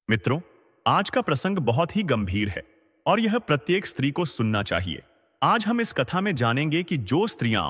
मित्रों, आज का प्रसंग बहुत ही गंभीर है और यह प्रत्येक स्त्री को सुनना चाहिए। आज हम इस कथा में जानेंगे कि जो स्त्रियां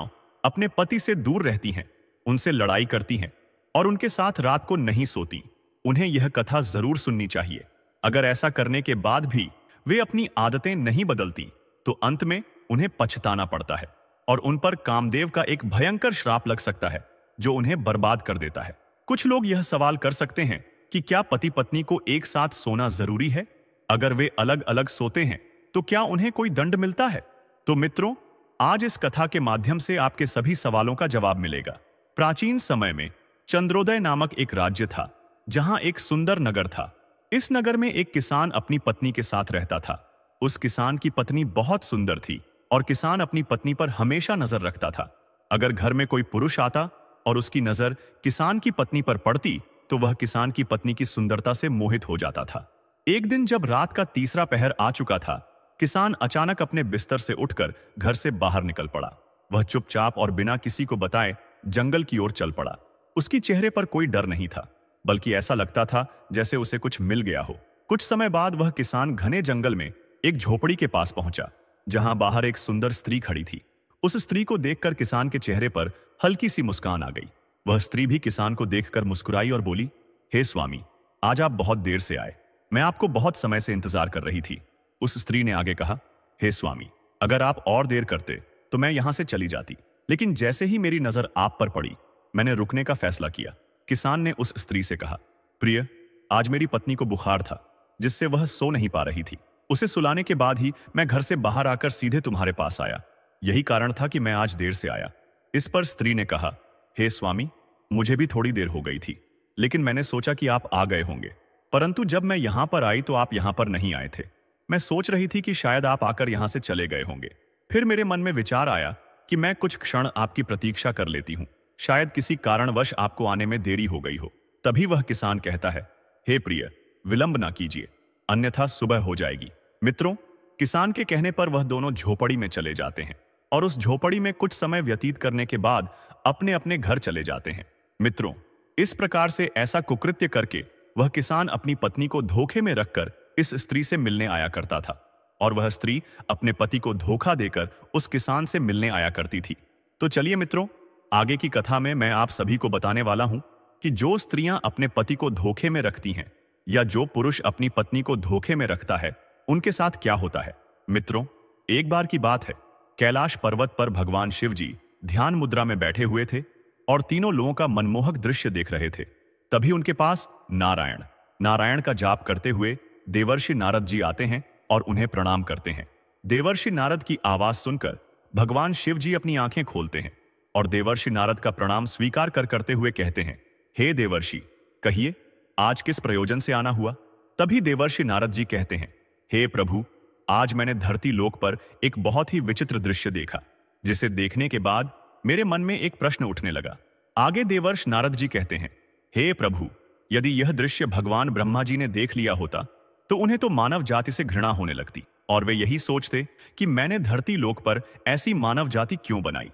अपने पति से दूर रहती हैं, उनसे लड़ाई करती हैं और उनके साथ रात को नहीं सोती, उन्हें यह कथा जरूर सुननी चाहिए। अगर ऐसा करने के बाद भी वे अपनी आदतें नहीं बदलती, तो अंत में उन्हें पछताना पड़ता है और उन पर कामदेव का एक भयंकर श्राप लग सकता है, जो उन्हें बर्बाद कर देता है। कुछ लोग यह सवाल कर सकते हैं कि क्या पति पत्नी को एक साथ सोना जरूरी है? अगर वे अलग अलग सोते हैं तो क्या उन्हें कोई दंड मिलता है? तो मित्रों, आज इस कथा के माध्यम से आपके सभी सवालों का जवाब मिलेगा। प्राचीन समय में चंद्रोदय नामक एक राज्य था, जहां एक सुंदर नगर था। इस नगर में एक किसान अपनी पत्नी के साथ रहता था। उस किसान की पत्नी बहुत सुंदर थी और किसान अपनी पत्नी पर हमेशा नजर रखता था। अगर घर में कोई पुरुष आता और उसकी नजर किसान की पत्नी पर पड़ती, तो वह किसान की पत्नी की सुंदरता से मोहित हो जाता था। एक दिन जब रात का तीसरा पहर आ चुका था, किसान अचानक अपने बिस्तर से उठकर घर से बाहर निकल पड़ा। वह चुपचाप और बिना किसी को बताए जंगल की ओर चल पड़ा। उसकी चेहरे पर कोई डर नहीं था, बल्कि ऐसा लगता था जैसे उसे कुछ मिल गया हो। कुछ समय बाद वह किसान घने जंगल में एक झोपड़ी के पास पहुंचा, जहां बाहर एक सुंदर स्त्री खड़ी थी। उस स्त्री को देखकर किसान के चेहरे पर हल्की सी मुस्कान आ गई। वह स्त्री भी किसान को देखकर मुस्कुराई और बोली, हे स्वामी, आज आप बहुत देर से आए। मैं आपको बहुत समय से इंतजार कर रही थी। उस स्त्री ने आगे कहा, हे स्वामी, अगर आप और देर करते तो मैं यहां से चली जाती, लेकिन जैसे ही मेरी नजर आप पर पड़ी, मैंने रुकने का फैसला किया। किसान ने उस स्त्री से कहा, प्रिय, आज मेरी पत्नी को बुखार था, जिससे वह सो नहीं पा रही थी। उसे सुलाने के बाद ही मैं घर से बाहर आकर सीधे तुम्हारे पास आया। यही कारण था कि मैं आज देर से आया। इस पर स्त्री ने कहा, हे स्वामी, मुझे भी थोड़ी देर हो गई थी, लेकिन मैंने सोचा कि आप आ गए होंगे। परंतु जब मैं यहां पर आई तो आप यहां पर नहीं आए थे। मैं सोच रही थी कि शायद आप आकर यहां से चले गए होंगे। फिर मेरे मन में विचार आया कि मैं कुछ क्षण आपकी प्रतीक्षा कर लेती हूं। शायद किसी कारणवश आपको आने में देरी हो गई हो। तभी वह किसान कहता है, हे प्रिय, विलंब ना कीजिए, अन्यथा सुबह हो जाएगी। मित्रों, किसान के कहने पर वह दोनों झोपड़ी में चले जाते हैं और उस झोपड़ी में कुछ समय व्यतीत करने के बाद अपने अपने घर चले जाते हैं। मित्रों, इस प्रकार से ऐसा कुकृत्य करके वह किसान अपनी पत्नी को धोखे में रखकर इस स्त्री से मिलने आया करता था और वह स्त्री अपने पति को धोखा देकर उस किसान से मिलने आया करती थी। तो चलिए मित्रों, आगे की कथा में मैं आप सभी को बताने वाला हूं कि जो स्त्रियां अपने पति को धोखे में रखती हैं या जो पुरुष अपनी पत्नी को धोखे में रखता है, उनके साथ क्या होता है। मित्रों, एक बार की बात है, कैलाश पर्वत पर भगवान शिव जी ध्यान मुद्रा में बैठे हुए थे और तीनों लोगों का मनमोहक दृश्य देख रहे थे। तभी उनके पास नारायण का जाप करते हुए देवर्षि नारद जी आते हैं और उन्हें प्रणाम करते हैं। देवर्षि नारद की आवाज सुनकर भगवान शिव जी अपनी आंखें खोलते हैं और देवर्षि नारद का प्रणाम स्वीकार करते हुए कहते हैं, हे देवर्षि, कहिए आज किस प्रयोजन से आना हुआ। तभी देवर्षि नारद जी कहते हैं, हे प्रभु, आज मैंने धरती लोक पर एक बहुत ही विचित्र दृश्य देखा, जिसे देखने के बाद मेरे मन में एक प्रश्न उठने लगा। आगे देवर्ष नारद जी कहते हैं, हे प्रभु, यदि यह दृश्य भगवान ब्रह्मा जी ने देख लिया होता तो उन्हें तो मानव जाति से घृणा होने लगती और वे यही सोचते कि मैंने धरती लोक पर ऐसी मानव जाति क्यों बनाई।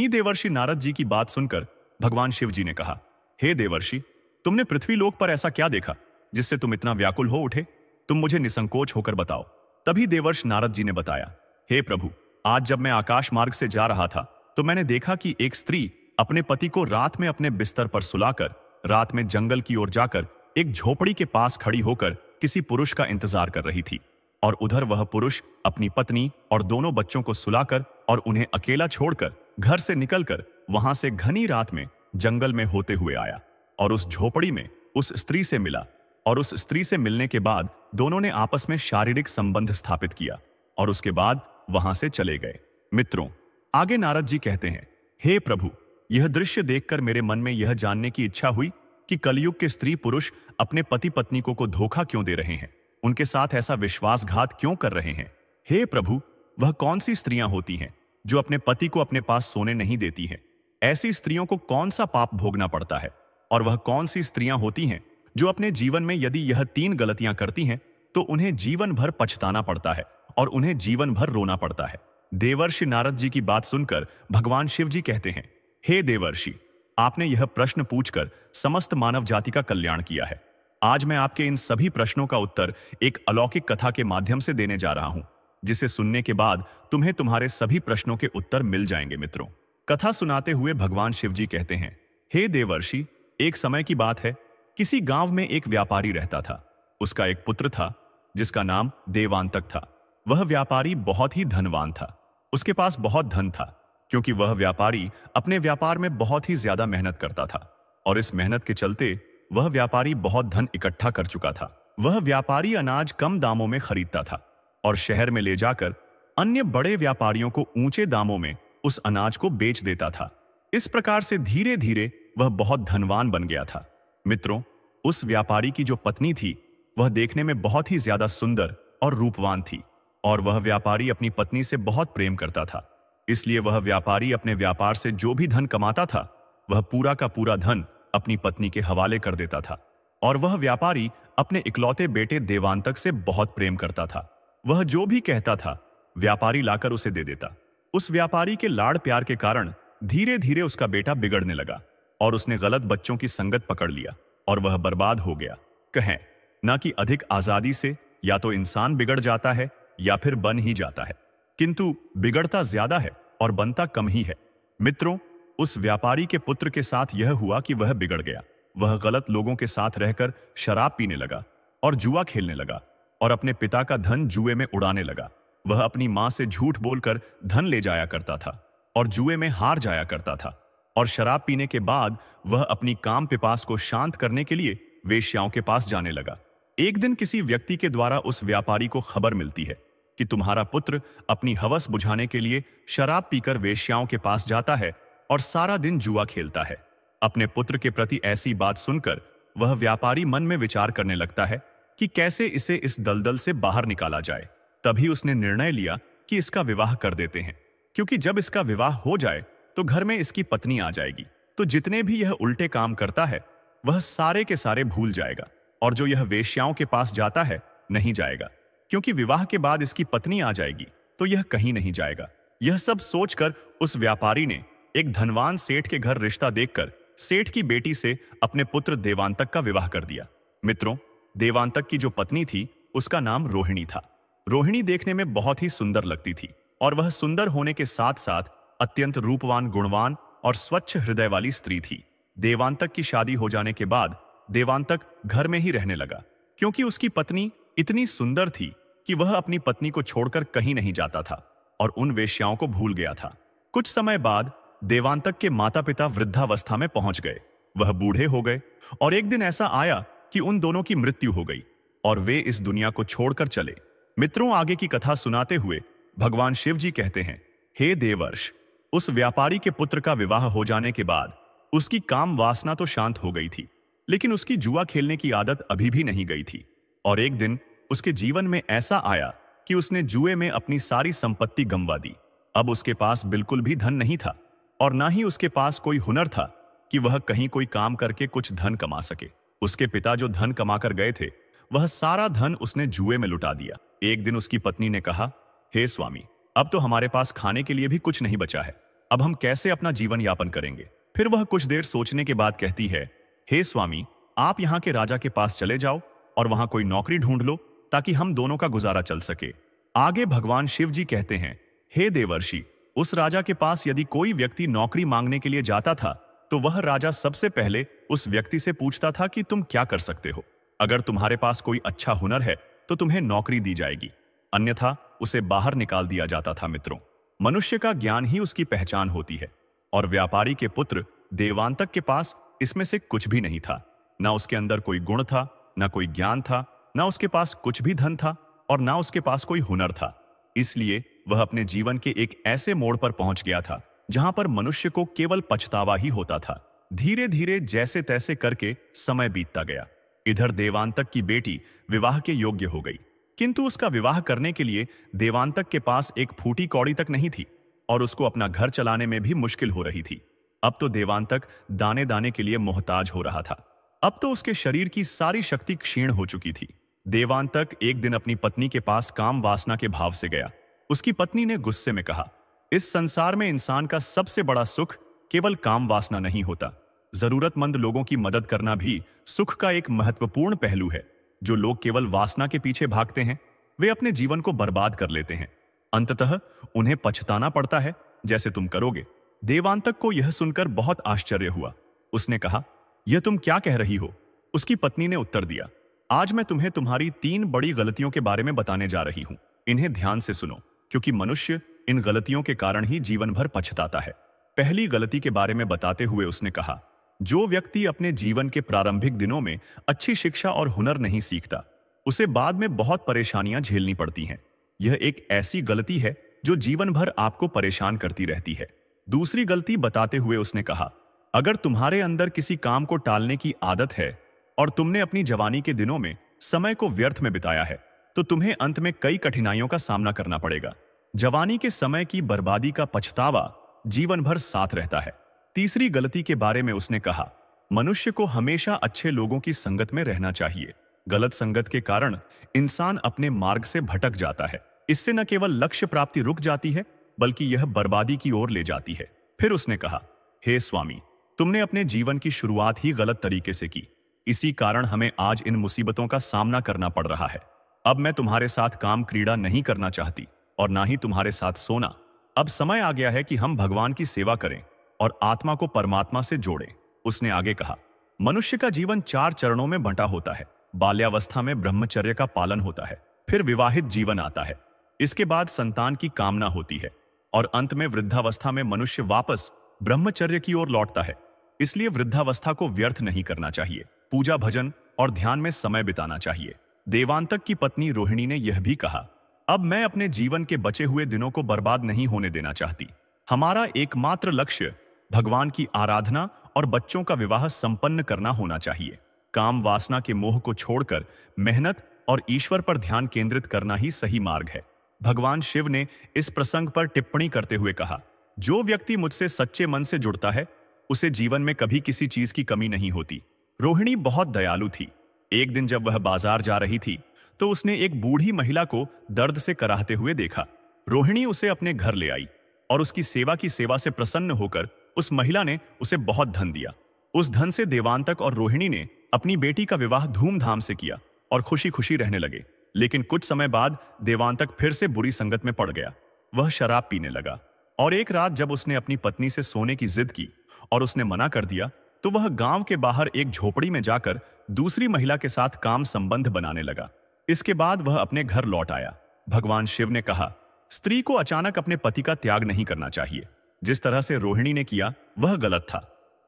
देवर्षि नारद जी की बात सुनकर भगवान शिव जी ने कहा, हे देवर्षि, तुमने पृथ्वी लोक पर ऐसा क्या देखा जिससे तुम इतना व्याकुल हो उठे? तुम मुझे निसंकोच होकर बताओ। तभी देवर्ष नारद जी ने बताया, हे प्रभु, आज जब मैं आकाश मार्ग से जा रहा था तो मैंने देखा कि एक स्त्री अपने पति को रात में अपने बिस्तर पर सुलाकर रात में जंगल की ओर जाकर एक झोपड़ी के पास खड़ी होकर किसी पुरुष का इंतजार कर रही थी और उधर वह पुरुष अपनी पत्नी और दोनों बच्चों को सुलाकर और उन्हें अकेला छोड़कर घर से निकलकर वहां से घनी रात में जंगल में होते हुए आया और उस झोपड़ी में उस स्त्री से मिला और उस स्त्री से मिलने के बाद दोनों ने आपस में शारीरिक संबंध स्थापित किया और उसके बाद वहां से चले गए। मित्रों, आगे नारद जी कहते हैं, हे प्रभु, यह दृश्य देखकर मेरे मन में यह जानने की इच्छा हुई कि कलयुग के स्त्री पुरुष अपने पति पत्नी को धोखा क्यों दे रहे हैं, उनके साथ ऐसा विश्वासघात क्यों कर रहे हैं। हे प्रभु, वह कौन सी स्त्रियां होती हैं जो अपने पति को अपने पास सोने नहीं देती हैं? ऐसी स्त्रियों को कौन सा पाप भोगना पड़ता है? और वह कौन सी स्त्रियां होती हैं जो अपने जीवन में यदि यह 3 गलतियां करती हैं तो उन्हें जीवन भर पछताना पड़ता है और उन्हें जीवन भर रोना पड़ता है। देवर्षि नारद जी की बात सुनकर भगवान शिव जी कहते हैं, हे देवर्षि, आपने यह प्रश्न पूछकर समस्त मानव जाति का कल्याण किया है। आज मैं आपके इन सभी प्रश्नों का उत्तर एक अलौकिक कथा के माध्यम से देने जा रहा हूं, जिसे सुनने के बाद तुम्हें तुम्हारे सभी प्रश्नों के उत्तर मिल जाएंगे मित्रों। कथा सुनाते हुए भगवान शिव जी कहते हैं, हे देवर्षि, एक समय की बात है, किसी गांव में एक व्यापारी रहता था। उसका एक पुत्र था जिसका नाम देवांतक था। वह व्यापारी बहुत ही धनवान था। उसके पास बहुत धन था, क्योंकि वह व्यापारी अपने व्यापार में बहुत ही ज्यादा मेहनत करता था, और इस मेहनत के चलते वह व्यापारी बहुत धन इकट्ठा कर चुका था। वह व्यापारी अनाज कम दामों में खरीदता था और शहर में ले जाकर अन्य बड़े व्यापारियों को ऊंचे दामों में उस अनाज को बेच देता था। इस प्रकार से धीरे धीरे वह बहुत धनवान बन गया था। मित्रों, उस व्यापारी की जो पत्नी थी वह देखने में बहुत ही ज्यादा सुंदर और रूपवान थी, और वह व्यापारी अपनी पत्नी से बहुत प्रेम करता था। इसलिए वह व्यापारी अपने व्यापार से जो भी धन कमाता था वह पूरा का पूरा धन अपनी पत्नी के हवाले कर देता था। और वह व्यापारी अपने इकलौते बेटे देवांतक से बहुत प्रेम करता था। वह जो भी कहता था व्यापारी लाकर उसे दे देता। उस व्यापारी के लाड़ प्यार के कारण धीरे धीरे उसका बेटा बिगड़ने लगा और उसने गलत बच्चों की संगत पकड़ लिया और वह बर्बाद हो गया। कहें ना कि अधिक आजादी से या तो इंसान बिगड़ जाता है या फिर बन ही जाता है, किंतु बिगड़ता ज्यादा है और बनता कम ही है। मित्रों, उस व्यापारी के पुत्र के साथ यह हुआ कि वह बिगड़ गया। वह गलत लोगों के साथ रहकर शराब पीने लगा और जुआ खेलने लगा और अपने पिता का धन जुए में उड़ाने लगा। वह अपनी मां से झूठ बोलकर धन ले जाया करता था और जुए में हार जाया करता था, और शराब पीने के बाद वह अपनी काम पिपास को शांत करने के लिए वेश्याओं के पास जाने लगा। एक दिन किसी व्यक्ति के द्वारा उस व्यापारी को खबर मिलती है कि तुम्हारा पुत्र अपनी हवस बुझाने के लिए शराब पीकर वेश्याओं के पास जाता है और सारा दिन जुआ खेलता है। अपने पुत्र के प्रति ऐसी बात सुनकर वह व्यापारी मन में विचार करने लगता है कि कैसे इसे इस दलदल से बाहर निकाला जाए। तभी उसने निर्णय लिया कि इसका विवाह कर देते हैं, क्योंकि जब इसका विवाह हो जाए तो घर में इसकी पत्नी आ जाएगी, तो जितने भी यह उल्टे काम करता है वह सारे के सारे भूल जाएगा, और जो यह वेश्याओं के पास जाता है नहीं जाएगा, क्योंकि विवाह के बाद इसकी पत्नी आ जाएगी तो यह कहीं नहीं जाएगा। यह सब सोचकर उस व्यापारी ने एक धनवान सेठ के घर रिश्ता देखकर सेठ की बेटी से अपने पुत्र देवांतक का विवाह कर दिया। मित्रों, देवांतक की जो पत्नी थी उसका नाम रोहिणी था। रोहिणी देखने में बहुत ही सुंदर लगती थी, और वह सुंदर होने के साथ साथ अत्यंत रूपवान, गुणवान और स्वच्छ हृदय वाली स्त्री थी। देवांतक की शादी हो जाने के बाद देवांतक घर में ही रहने लगा, क्योंकि उसकी पत्नी इतनी सुंदर थी कि वह अपनी पत्नी को छोड़कर कहीं नहीं जाता था और उन वेश्याओं को भूल गया था। कुछ समय बाद देवांतक के माता पिता वृद्धावस्था में पहुंच गए। वह बूढ़े हो गए और एक दिन ऐसा आया कि उन दोनों की मृत्यु हो गई और वे इस दुनिया को छोड़कर चले। मित्रों, आगे की कथा सुनाते हुए भगवान शिव जी कहते हैं, हे देवर्ष, उस व्यापारी के पुत्र का विवाह हो जाने के बाद उसकी काम वासना तो शांत हो गई थी, लेकिन उसकी जुआ खेलने की आदत अभी भी नहीं गई थी। और एक दिन उसके जीवन में ऐसा आया कि उसने जुए में अपनी सारी संपत्ति गंवा दी। अब उसके पास बिल्कुल भी धन नहीं था और ना ही उसके पास कोई हुनर था कि वह कहीं कोई काम करके कुछ धन कमा सके। उसके पिता जो धन कमाकर गए थे वह सारा धन उसने जुए में लुटा दिया। एक दिन उसकी पत्नी ने कहा, हे स्वामी, अब तो हमारे पास खाने के लिए भी कुछ नहीं बचा है, अब हम कैसे अपना जीवन यापन करेंगे। फिर वह कुछ देर सोचने के बाद कहती है, हे स्वामी, आप यहाँ के राजा के पास चले जाओ और वहां कोई नौकरी ढूंढ लो ताकि हम दोनों का गुजारा चल सके। आगे भगवान शिव जी कहते हैं, हे देवर्षि, उस राजा के पास यदि कोई व्यक्ति नौकरी मांगने के लिए जाता था तो वह राजा सबसे पहले उस व्यक्ति से पूछता था कि तुम क्या कर सकते हो। अगर तुम्हारे पास कोई अच्छा हुनर है तो तुम्हें नौकरी दी जाएगी, अन्यथा उसे बाहर निकाल दिया जाता था। मित्रों, मनुष्य का ज्ञान ही उसकी पहचान होती है, और व्यापारी के पुत्र देवांतक के पास इसमें से कुछ भी नहीं था। ना उसके अंदर कोई गुण था, ना कोई ज्ञान था, ना उसके पास कुछ भी धन था और ना उसके पास कोई हुनर था। इसलिए वह अपने जीवन के एक ऐसे मोड़ पर पहुंच गया था जहां पर मनुष्य को केवल पछतावा ही होता था। धीरे धीरे जैसे तैसे करके समय बीतता गया। इधर देवांतक की बेटी विवाह के योग्य हो गई, किंतु उसका विवाह करने के लिए देवांतक के पास एक फूटी कौड़ी तक नहीं थी और उसको अपना घर चलाने में भी मुश्किल हो रही थी। अब तो देवांतक दाने दाने के लिए मोहताज हो रहा था। अब तो उसके शरीर की सारी शक्ति क्षीण हो चुकी थी। देवांतक एक दिन अपनी पत्नी के पास काम वासना के भाव से गया। उसकी पत्नी ने गुस्से में कहा, इस संसार में इंसान का सबसे बड़ा सुख केवल काम वासना नहीं होता, जरूरतमंद लोगों की मदद करना भी सुख का एक महत्वपूर्ण पहलू है। जो लोग केवल वासना के पीछे भागते हैं वे अपने जीवन को बर्बाद कर लेते हैं। अंततः उन्हें पछताना पड़ता है, जैसे तुम करोगे। देवांतक को यह सुनकर बहुत आश्चर्य हुआ। उसने कहा, यह तुम क्या कह रही हो? उसकी पत्नी ने उत्तर दिया, आज मैं तुम्हें तुम्हारी 3 बड़ी गलतियों के बारे में बताने जा रही हूं। इन्हें ध्यान से सुनो, क्योंकि मनुष्य इन गलतियों के कारण ही जीवन भर पछताता है। पहली गलती के बारे में बताते हुए उसने कहा, जो व्यक्ति अपने जीवन के प्रारंभिक दिनों में अच्छी शिक्षा और हुनर नहीं सीखता, उसे बाद में बहुत परेशानियां झेलनी पड़ती हैं। यह एक ऐसी गलती है जो जीवन भर आपको परेशान करती रहती है। दूसरी गलती बताते हुए उसने कहा, अगर तुम्हारे अंदर किसी काम को टालने की आदत है और तुमने अपनी जवानी के दिनों में समय को व्यर्थ में बिताया है, तो तुम्हें अंत में कई कठिनाइयों का सामना करना पड़ेगा। जवानी के समय की बर्बादी का पछतावा जीवन भर साथ रहता है। तीसरी गलती के बारे में उसने कहा, मनुष्य को हमेशा अच्छे लोगों की संगत में रहना चाहिए। गलत संगत के कारण इंसान अपने मार्ग से भटक जाता है। इससे न केवल लक्ष्य प्राप्ति रुक जाती है, बल्कि यह बर्बादी की ओर ले जाती है। फिर उसने कहा, हे स्वामी, तुमने अपने जीवन की शुरुआत ही गलत तरीके से की। इसी कारण हमें आज इन मुसीबतों का सामना करना पड़ रहा है। अब मैं तुम्हारे साथ काम क्रीड़ा नहीं करना चाहती और ना ही तुम्हारे साथ सोना। अब समय आ गया है कि हम भगवान की सेवा करें और आत्मा को परमात्मा से जोड़ें। उसने आगे कहा, मनुष्य का जीवन 4 चरणों में बंटा होता है। बाल्यावस्था में ब्रह्मचर्य का पालन होता है, फिर विवाहित जीवन आता है, इसके बाद संतान की कामना होती है और अंत में वृद्धावस्था में मनुष्य वापस ब्रह्मचर्य की ओर लौटता है। इसलिए वृद्धावस्था को व्यर्थ नहीं करना चाहिए। पूजा भजन और ध्यान में समय बिताना चाहिए। देवांतक की पत्नी रोहिणी ने यह भी कहा, अब मैं अपने जीवन के बचे हुए दिनों को बर्बाद नहीं होने देना चाहती। हमारा एकमात्र लक्ष्य भगवान की आराधना और बच्चों का विवाह संपन्न करना होना चाहिए। काम वासना के मोह को छोड़कर मेहनत और ईश्वर पर ध्यान केंद्रित करना ही सही मार्ग है। भगवान शिव ने इस प्रसंग पर टिप्पणी करते हुए कहा, जो व्यक्ति मुझसे सच्चे मन से जुड़ता है उसे जीवन में कभी किसी चीज की कमी नहीं होती। रोहिणी बहुत दयालु थी। एक दिन जब वह बाजार जा रही थी तो उसने एक बूढ़ी महिला को दर्द से कराहते हुए देखा। रोहिणी उसे अपने घर ले आई और उसकी सेवा से प्रसन्न होकर उस महिला ने उसे बहुत धन दिया। उस धन से देवांतक और रोहिणी ने अपनी बेटी का विवाह धूमधाम से किया और खुशी खुशी रहने लगे। लेकिन कुछ समय बाद देवांतक फिर से बुरी संगत में पड़ गया। वह शराब पीने लगा और एक रात जब उसने अपनी पत्नी से सोने की जिद की और उसने मना कर दिया, तो वह गांव के बाहर एक झोपड़ी में जाकर दूसरी महिला के साथ काम संबंध बनाने लगा। इसके बाद वह अपने घर लौट आया। भगवान शिव ने कहा, स्त्री को अचानक अपने पति का त्याग नहीं करना चाहिए। जिस तरह से रोहिणी ने किया वह गलत था।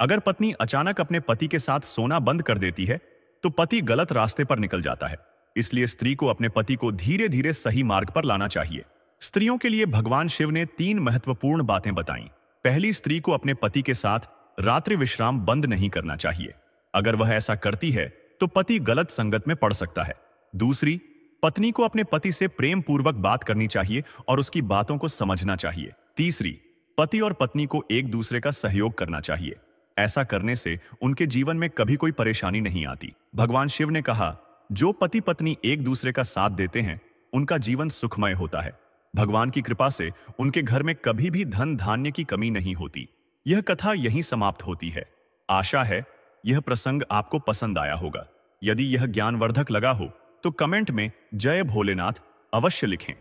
अगर पत्नी अचानक अपने पति के साथ सोना बंद कर देती है तो पति गलत रास्ते पर निकल जाता है। इसलिए स्त्री को अपने पति को धीरे धीरे सही मार्ग पर लाना चाहिए। स्त्रियों के लिए भगवान शिव ने 3 महत्वपूर्ण बातें बताईं। पहली, स्त्री को अपने पति के साथ रात्रि विश्राम बंद नहीं करना चाहिए। अगर वह ऐसा करती है तो पति गलत संगत में पड़ सकता है। दूसरी, पत्नी को अपने पति से प्रेम पूर्वक बात करनी चाहिए और उसकी बातों को समझना चाहिए। तीसरी, पति और पत्नी को एक दूसरे का सहयोग करना चाहिए। ऐसा करने से उनके जीवन में कभी कोई परेशानी नहीं आती। भगवान शिव ने कहा, जो पति पत्नी एक दूसरे का साथ देते हैं उनका जीवन सुखमय होता है। भगवान की कृपा से उनके घर में कभी भी धन धान्य की कमी नहीं होती। यह कथा यहीं समाप्त होती है। आशा है यह प्रसंग आपको पसंद आया होगा। यदि यह ज्ञानवर्धक लगा हो तो कमेंट में जय भोलेनाथ अवश्य लिखें।